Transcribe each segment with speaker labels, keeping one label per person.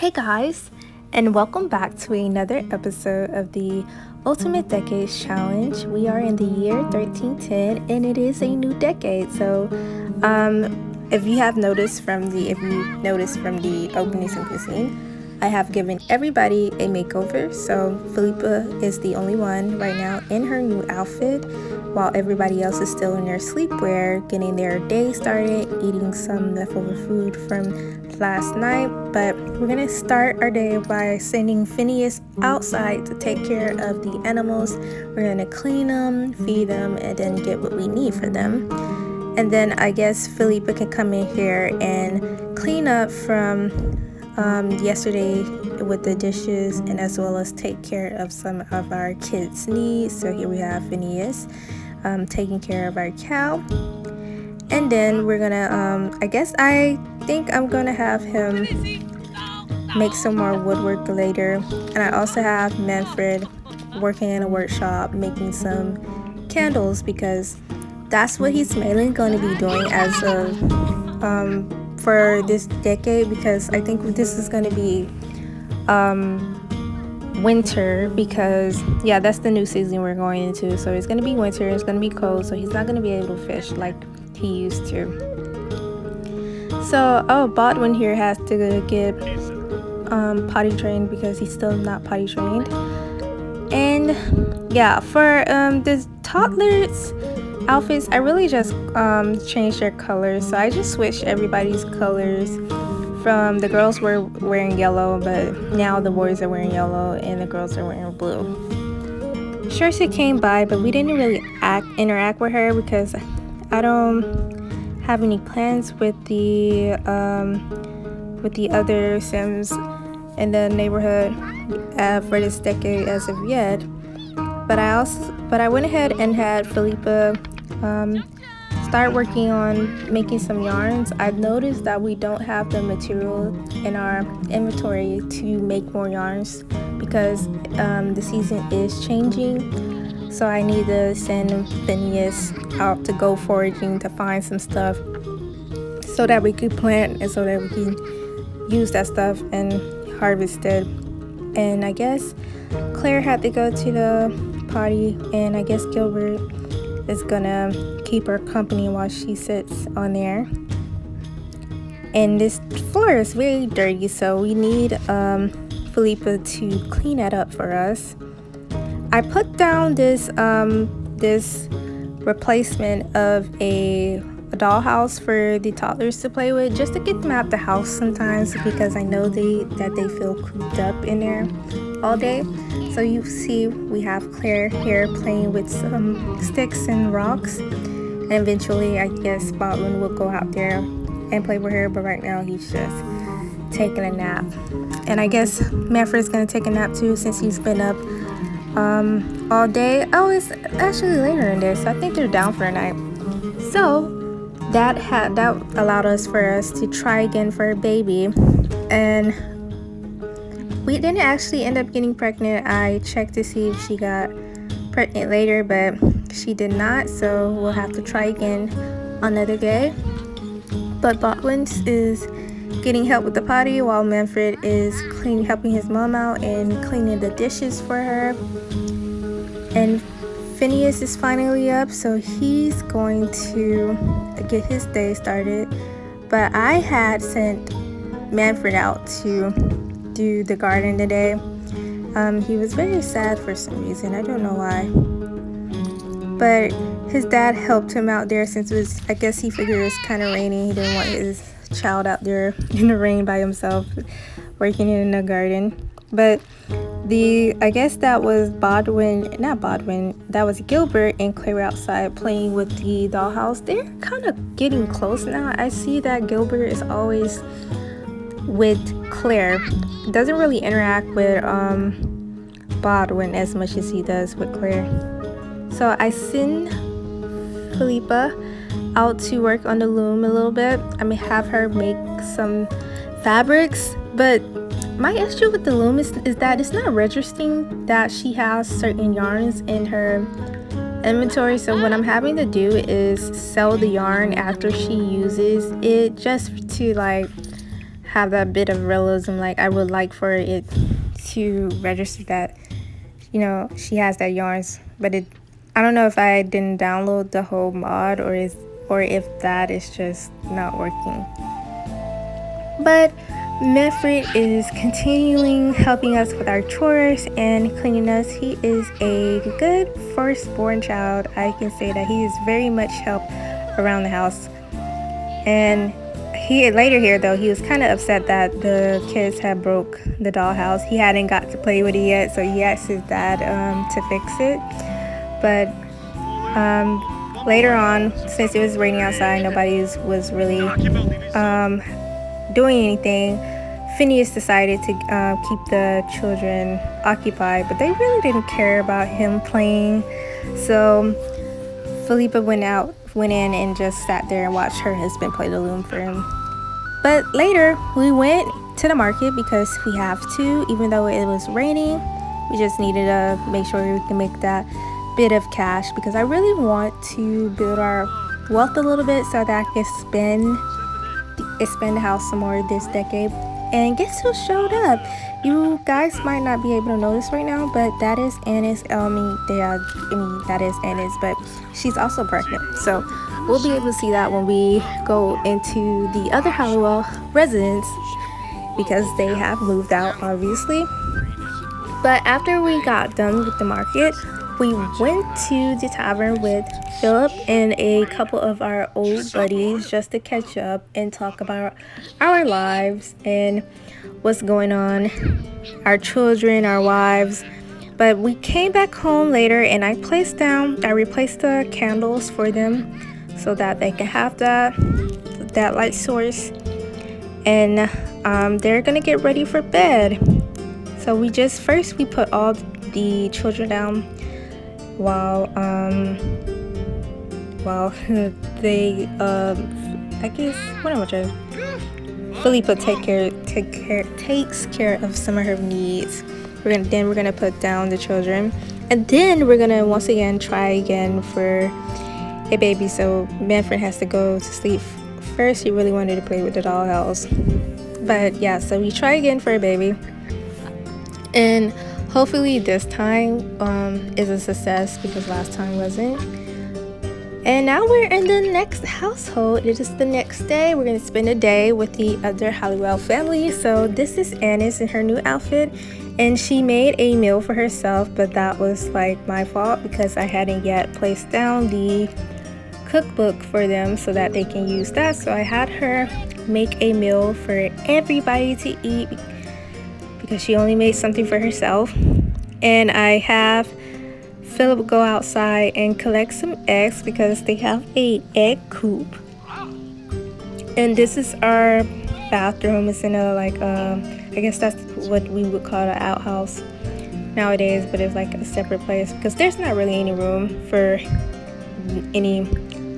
Speaker 1: Hey guys, and welcome back to another episode of the Ultimate Decades Challenge. We are in the year 1310 and it is a new decade. So if you noticed from the opening scene, I have given everybody a makeover. So Philippa is the only one right now in her new outfit, while everybody else is still in their sleepwear, getting their day started, eating some leftover food from last night. But we're gonna start our day by sending Phineas outside to take care of the animals. We're gonna clean them, feed them, and then get what we need for them. And then I guess Philippa can come in here and clean up from yesterday with the dishes, and as well as take care of some of our kids' needs. So here we have Phineas taking care of our cow. And then we're gonna I think I'm gonna have him make some more woodwork later. And I also have Manfred working in a workshop making some candles, because that's what he's mainly going to be doing as of for this decade, because I think this is going to be winter, because that's the new season we're going into. So it's going to be winter, it's going to be cold, so he's not going to be able to fish like he used to. So Bodwin here has to get potty trained because he's still not potty trained. And for the toddlers outfits, I really just changed their colors. So I just switched everybody's colors. From the girls were wearing yellow, but now the boys are wearing yellow and the girls are wearing blue. Shercy came by, but we didn't really interact with her because I don't have any plans with the other Sims in the neighborhood for this decade as of yet. But I went ahead and had Philippa start working on making some yarns. I've noticed that we don't have the material in our inventory to make more yarns because the season is changing. So I need to send Phineas out to go foraging to find some stuff so that we could plant and so that we can use that stuff and harvest it. And I guess Claire had to go to the party, and I guess Gilbert is gonna keep her company while she sits on there. And this floor is very dirty, so we need Philippa to clean that up for us. I put down this replacement of a dollhouse for the toddlers to play with, just to get them out the house sometimes, because I know that they feel cooped up in there all day. So you see we have Claire here playing with some sticks and rocks, and eventually I guess Baldwin will go out there and play with her, but right now he's just taking a nap. And I guess Manfred's gonna take a nap too, since he's been up all day. Oh, it's actually later in there, so I think they're down for a night. So that allowed us to try again for a baby, and we didn't actually end up getting pregnant. I checked to see if she got pregnant later, but she did not, so we'll have to try again another day. But Botwin is getting help with the potty, while Manfred is helping his mom out and cleaning the dishes for her. And Phineas is finally up, so he's going to get his day started. But I had sent Manfred out to do the garden today. He was very sad for some reason, I don't know why. But his dad helped him out there since I guess he figured it was kind of raining. He didn't want his child out there in the rain by himself working in the garden. But I guess that was that was Gilbert and Claire outside playing with the dollhouse. They're kind of getting close now. I see that Gilbert is always with Claire, doesn't really interact with Bodwin as much as he does with Claire. So I send Philippa out to work on the loom a little bit. I may have her make some fabrics, but my issue with the loom is that it's not registering that she has certain yarns in her inventory. So what I'm having to do is sell the yarn after she uses it, just to have that bit of realism. Like, I would like for it to register that, you know, she has that yarns, but I don't know if I didn't download the whole mod or if that is just not working. But Manfred is continuing helping us with our chores and cleaning us. He is a good firstborn child. I can say that he is very much help around the house. And he later here though, he was kind of upset that the kids had broke the dollhouse. He hadn't got to play with it yet, so he asked his dad to fix it. But later on, since it was raining outside, nobody was really doing anything. Phineas decided to keep the children occupied, but they really didn't care about him playing. So Philippa went in and just sat there and watched her husband play the loom for him. But later we went to the market because we have to, even though it was raining. We just needed to make sure we can make that bit of cash because I really want to build our wealth a little bit so that I can spend the house some more this decade. And guess who showed up? You guys might not be able to notice right now, but that is Anna's. That is Anna's, but she's also pregnant. So we'll be able to see that when we go into the other Halliwell residence because they have moved out, obviously. But after we got done with the market, we went to the tavern with Philip and a couple of our old buddies just to catch up and talk about our lives and what's going on, our children, our wives. But we came back home later and I replaced the candles for them so that they can have that light source. And they're gonna get ready for bed. So we put all the children down while they I guess what am I trying? Philippa takes care of some of her needs. We're gonna put down the children, and then we're gonna once again try again for a baby. So Manfred has to go to sleep first. He really wanted to play with the dollhouse, but yeah. So we try again for a baby, and hopefully this time is a success because last time wasn't. And now we're in the next household. It is the next day. We're gonna spend a day with the other Halliwell family. So this is Annis in her new outfit, and she made a meal for herself, but that was like my fault because I hadn't yet placed down the cookbook for them so that they can use that. So I had her make a meal for everybody to eat because she only made something for herself. And I have Philip go outside and collect some eggs because they have a egg coop. And this is our bathroom. It's in a I guess that's what we would call an outhouse nowadays, but it's like a separate place because there's not really any room for any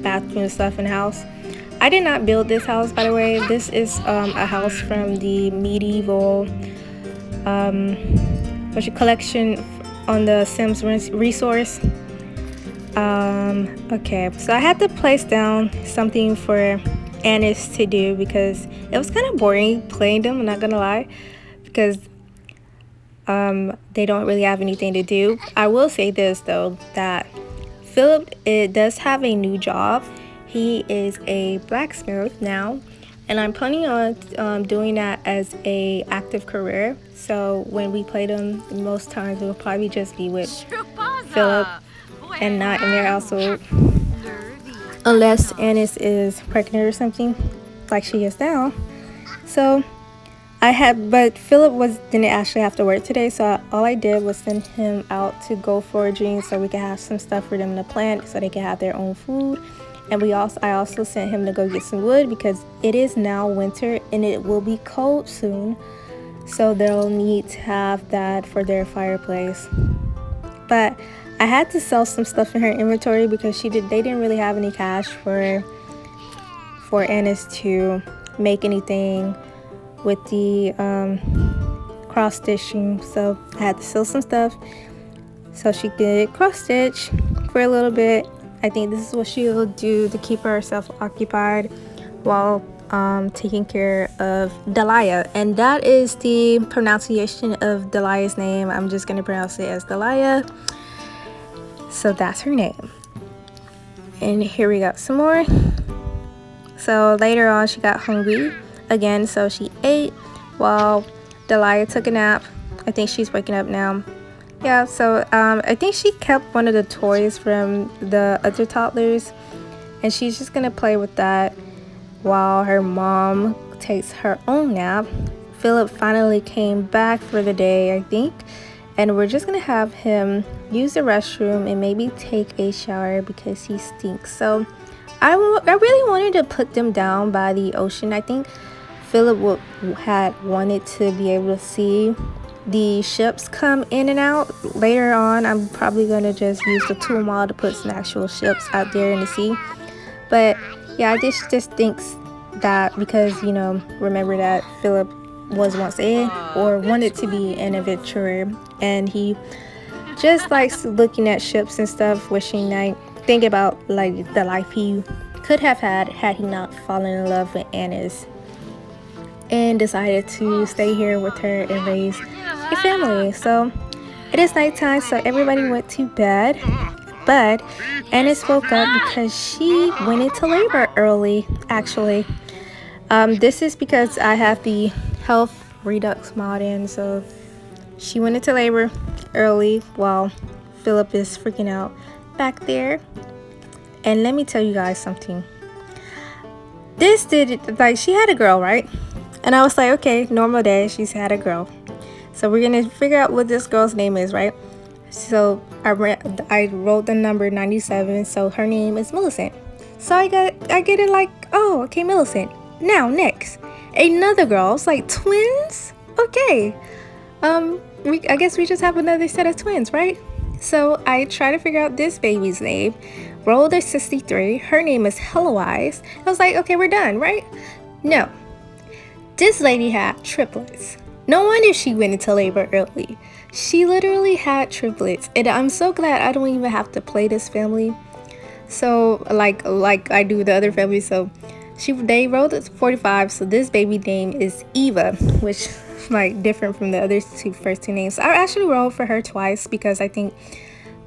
Speaker 1: bathroom stuff in the house. I did not build this house, by the way. This is a house from the medieval collection on the Sims resource. Okay, so I had to place down something for Annis to do because it was kind of boring playing them, I'm not gonna lie, because they don't really have anything to do. I will say this though, that Philip does have a new job. He is a blacksmith now, and I'm planning on doing that as a active career. So when we play them, most times it will probably just be with Philip and not in their household, unless Annis is pregnant or something, like she is now. So but Philip didn't actually have to work today, so all I did was send him out to go foraging so we could have some stuff for them to plant so they can have their own food. And I also sent him to go get some wood because it is now winter and it will be cold soon. So they'll need to have that for their fireplace. But I had to sell some stuff in her inventory because they didn't really have any cash for Annis to make anything with the cross stitching. So I had to sell some stuff so she could cross stitch for a little bit. I think this is what she'll do to keep herself occupied while taking care of Delia, and that is the pronunciation of Delia's name. I'm just gonna pronounce it as Delia. So that's her name. And here we got some more. So later on she got hungry again, so she ate while Delia took a nap. I think she's waking up now. Yeah, so I think she kept one of the toys from the other toddlers, and she's just gonna play with that while her mom takes her own nap. Philip finally came back for the day, I think, and we're just gonna have him use the restroom and maybe take a shower because he stinks. So I really wanted to put them down by the ocean. I think Philip had wanted to be able to see the ships come in and out. Later on, I'm probably going to just use the tool model to put some actual ships out there in the sea. But yeah, I just thinks that because, you know, remember that Philip was once or wanted to be an adventurer, and he just likes looking at ships and stuff, wishing like think about like the life he could have had he not fallen in love with Annis and decided to stay here with her and raise a family. So it is nighttime, so everybody went to bed, but Annis woke up because she went into labor early. Actually, this is because I have the health redux mod in, so she went into labor early while Philip is freaking out back there. And let me tell you guys something. This did, like, she had a girl, right? And I was like, okay, normal day, she's had a girl. So we're gonna figure out what this girl's name is, right? So I wrote the number 97, so her name is Millicent. So I get it like, oh, okay, Millicent. Now next, another girl. It's like twins. Okay, I guess we just have another set of twins, right? So I try to figure out this baby's name. Rolled a 63. Her name is Heloise. I was like, okay, we're done, right? No, this lady had triplets. No wonder she went into labor early. She literally had triplets, and I'm so glad I don't even have to play this family. So like I do the other family. So they rolled it 45. So this baby name is Eva, which like different from the other first two names. I actually rolled for her twice because I think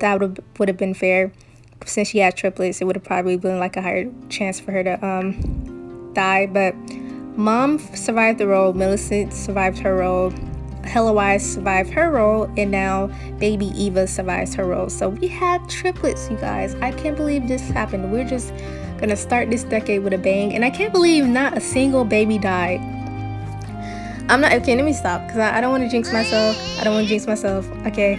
Speaker 1: that would have been fair. Since she had triplets, it would have probably been like a higher chance for her to die. But Mom survived the roll, Millicent survived her roll, Heloise survived her roll, and now baby Eva survives her roll. So we had triplets, you guys. I can't believe this happened. We're just gonna start this decade with a bang, and I can't believe not a single baby died. I'm not okay. Let me stop because I don't want to jinx myself. Okay,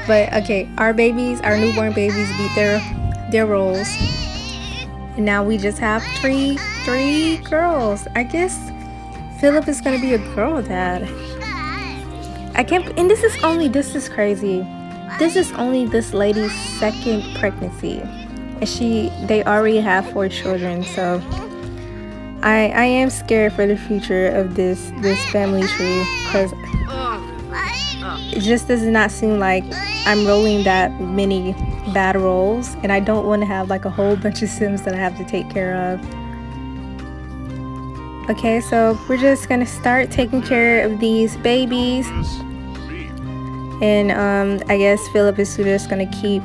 Speaker 1: but okay, our newborn babies beat their rolls, and now we just have three girls. I guess Philip is gonna be a girl dad. I can't, and this is crazy. This is only this lady's second pregnancy, and they already have 4 children. So I am scared for the future of this family tree because it just does not seem like I'm rolling that many bad rolls, and I don't want to have like a whole bunch of Sims that I have to take care of. Okay, so we're just gonna start taking care of these babies, and I guess Philip is just gonna keep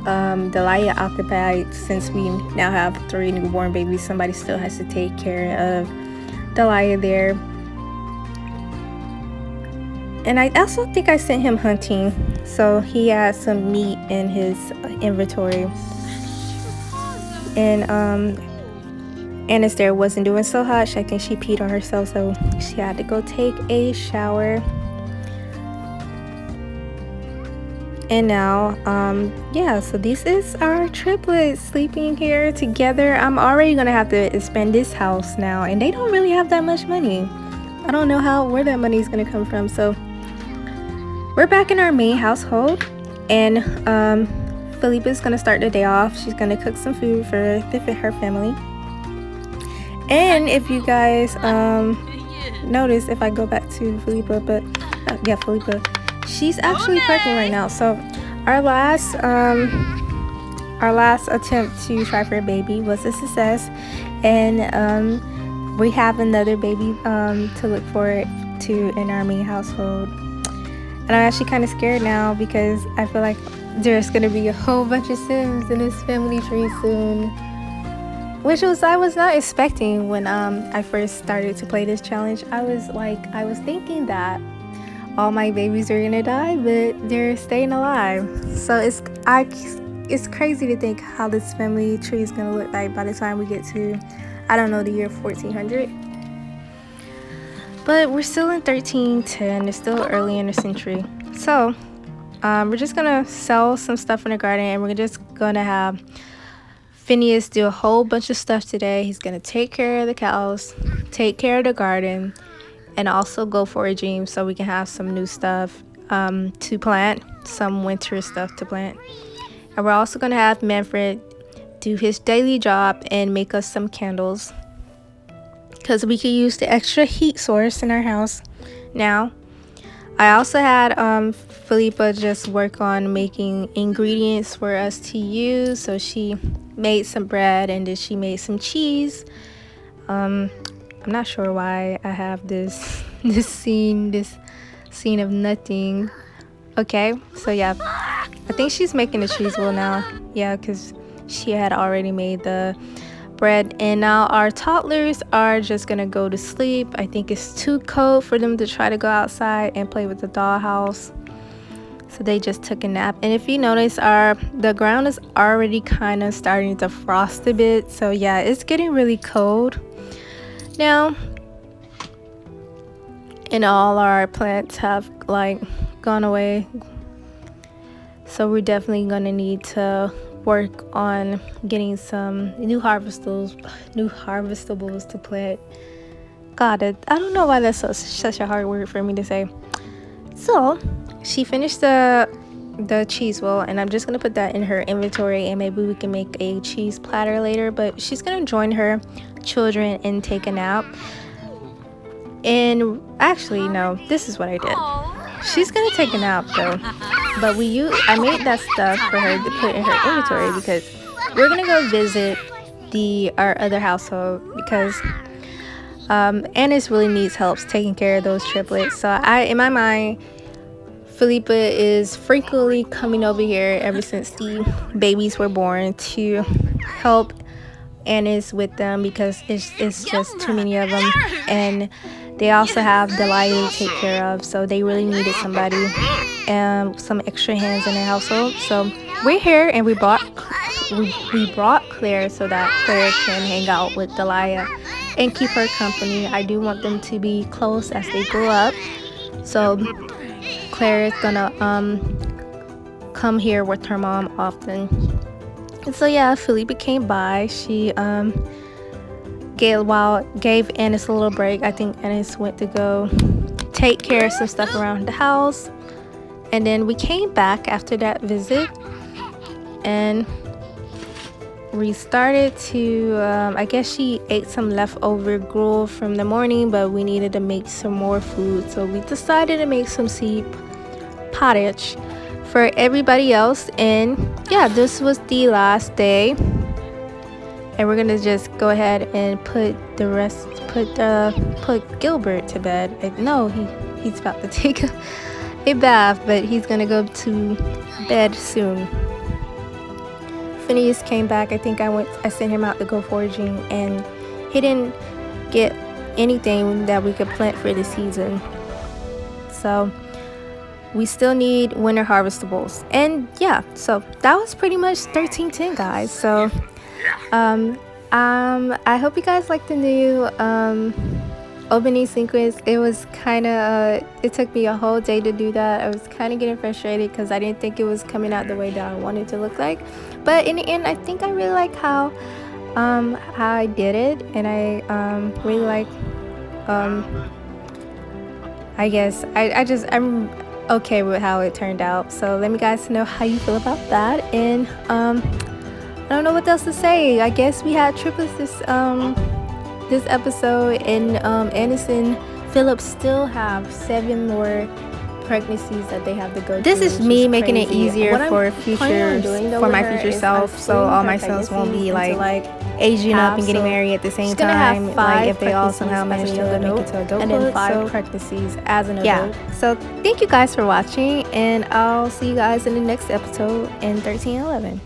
Speaker 1: Delia occupied since we now have 3 newborn babies. Somebody still has to take care of Delia there. And I also think I sent him hunting, so he had some meat in his inventory. And Annis there wasn't doing so hot. I think she peed on herself, so she had to go take a shower. And now, yeah, so this is our triplets sleeping here together. I'm already gonna have to expand this house now, and they don't really have that much money. I don't know where that money is gonna come from. So we're back in our main household, and Felipa's gonna start the day off. She's gonna cook some food for her family. And if you guys notice, if I go back to Felipa, but yeah, Felipa, she's actually pregnant right now. So our last attempt to try for a baby was a success, and we have another baby to look forward to in our main household. And I'm actually kind of scared now because I feel like there's gonna be a whole bunch of Sims in this family tree soon, which I was not expecting when I first started to play this challenge. I was thinking that all my babies are gonna die, but they're staying alive. So it's crazy to think how this family tree is gonna look like by the time we get to, I don't know, the year 1400. But we're still in 1310. It's still early in the century. So we're just gonna sell some stuff in the garden, and we're just gonna have Phineas do a whole bunch of stuff today. He's gonna take care of the cows, take care of the garden, and also go foraging so we can have some new stuff to plant, some winter stuff to plant. And we're also gonna have Manfred do his daily job and make us some candles, because we could use the extra heat source in our house now. I also had Philippa just work on making ingredients for us to use. So she made some bread, and then she made some cheese. I'm not sure why I have this scene of nothing. Okay, so yeah, I think she's making the cheese wheel now. Yeah, because she had already made the bread. And now our toddlers are just gonna go to sleep. I think it's too cold for them to try to go outside and play with the dollhouse, so they just took a nap. And if you notice, the ground is already kind of starting to frost a bit. So yeah, it's getting really cold now, and all our plants have like gone away. So we're definitely gonna need to work on getting some new harvestables to plant. God, I don't know why that's such a hard word for me to say. So she finished the cheese wheel, and I'm just gonna put that in her inventory, and maybe we can make a cheese platter later. But she's gonna join her children and take a nap. And actually, no, this is what I did. She's gonna take a nap though, but I made that stuff for her to put in her inventory because we're gonna go visit our other household, because Annis really needs help taking care of those triplets. So in my mind, Philippa is frequently coming over here ever since the babies were born to help Annis with them, because it's just too many of them, and they also have Delilah to take care of, so they really needed somebody and some extra hands in the household. So we're here, and we brought Claire so that Claire can hang out with Delilah and keep her company. I do want them to be close as they grow up, so Claire is gonna come here with her mom often. And so yeah, Philippa came by. She gave Annis a little break. I think Annis went to go take care of some stuff around the house, and then we came back after that visit, and we started to I guess she ate some leftover gruel from the morning, but we needed to make some more food, so we decided to make some sea pottage for everybody else. And yeah, this was the last day, and we're gonna just go ahead and put Gilbert to bed. No, he's about to take a bath, but he's gonna go to bed soon. Phineas came back. I think I sent him out to go foraging, and he didn't get anything that we could plant for the season. So we still need winter harvestables. And yeah, so that was pretty much 1310, guys. So I hope you guys liked the new opening sequence. It was kind of it took me a whole day to do that. I was kind of getting frustrated because I didn't think it was coming out the way that I wanted it to look like, but in the end, I think I really like how I did it, and I really like I guess I'm okay with how it turned out. So let me guys know how you feel about that. And I don't know what else to say. I guess we had triplets this episode, and Annis and Philip still have 7 more pregnancies that they have to go through. This is me making it easier for my future self, so all my cells won't be like aging up and getting married at the same time, like if they all somehow manage to make it to adulthood,
Speaker 2: and then 5 pregnancies as an adult.
Speaker 1: Yeah, so thank you guys for watching, and I'll see you guys in the next episode in 1311.